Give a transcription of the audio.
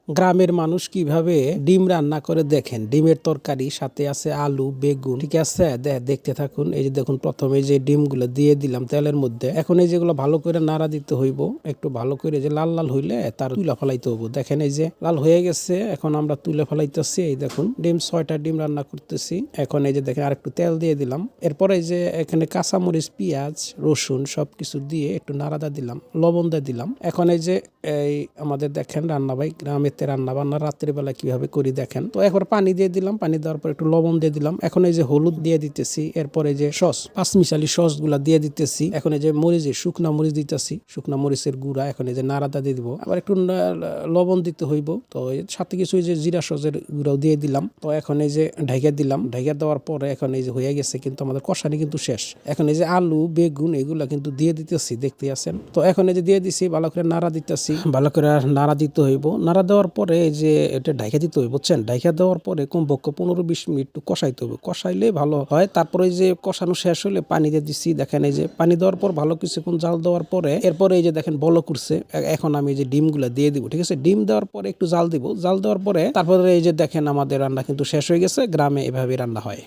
গ্রামের মানুষ কিভাবে ডিম রান্না করে দেখেন। ডিমের তরকারি সাথে আছে আলু বেগুন, ঠিক আছে। দেখতে থাকুন। এই যে দেখুন, প্রথমে যে ডিমগুলো দিয়ে দিলাম তেলের মধ্যে। এখন এই যেগুলো ভালো করে নাড়া দিতে হইব, একটু ভালো করে যে লাল লাল হইলে তার তুলে ফেলাইতে হইব। দেখেন এই যে লাল হয়ে গেছে, এখন আমরা তুলে ফেলাইতেছি। এই দেখুন, ডিম 6টা ডিম রান্না করতেছি। এখন এই যে দেখেন আরেকটু তেল দিয়ে দিলাম। এরপরে এই যে এখানে কাঁচামরিচ, পেঁয়াজ, রসুন সবকিছু দিয়ে একটু নাড়াদা দিলাম, লবণ দিয়ে দিলাম। এখন এই যে এই আমাদের দেখেন রান্না ভাই গ্রামেতে রান্না বান্না রাত্রিবেলা কিভাবে করি দেখেন। তো একবার পানি দিয়ে দিলাম, পানি দেওয়ার পর একটু লবণ দিয়ে দিলাম। এখন এই যে হলুদ দিয়ে দিতেছি, এরপরে যে সস পাঁচমিশালি সস গুলা দিয়ে দিতেছি। এখন এই যে মরিচ, শুকনা মরিচ দিতেছি, শুকনা মরিচের গুঁড়া। এখন এই যে নাড়াদা দিয়ে দিব, আবার একটু লবণ দিতে হইব। তো সাথে কিছু এই যে জিরা সসের গুঁড়াও দিয়ে দিলাম। তো এখন এই যে ঢাইকা দিলাম, ঢাইকা দেওয়ার পরে এখন এই যে হয়ে গেছে, কিন্তু আমাদের কষানি কিন্তু শেষ। এখন এই যে আলু বেগুন এগুলা কিন্তু দিয়ে দিতেছি, দেখতে আছেন। তো এখন এই যে দিয়ে দিছি, ভালো করে নাড়া দিতেছি, ভালো করে নাড়া দিতে হইব। নাড়া দেওয়ার পরে যে এটা ঢাইকা দিতে হইব, বুঝছেন। ঢাইকা দেওয়ার পরে কমপক্ষে 15-20 মিনিট একটু কষাইতে হবে, কষাইলে ভালো হয়। তারপরে যে কষানো শেষ হলে পানি দিয়ে দিচ্ছি। দেখেন এই যে পানি দেওয়ার পর ভালো কিছুক্ষণ জাল দেওয়ার পরে এরপরে এই যে দেখেন বলক উঠছে। এখন আমি এই যে ডিমগুলো দিয়ে দিব, ঠিক আছে। ডিম দেওয়ার পরে একটু জাল দিব, জাল দেওয়ার পরে তারপরে এই যে দেখেন আমাদের রান্না কিন্তু শেষ হয়ে গেছে। গ্রামে এভাবে রান্না হয়।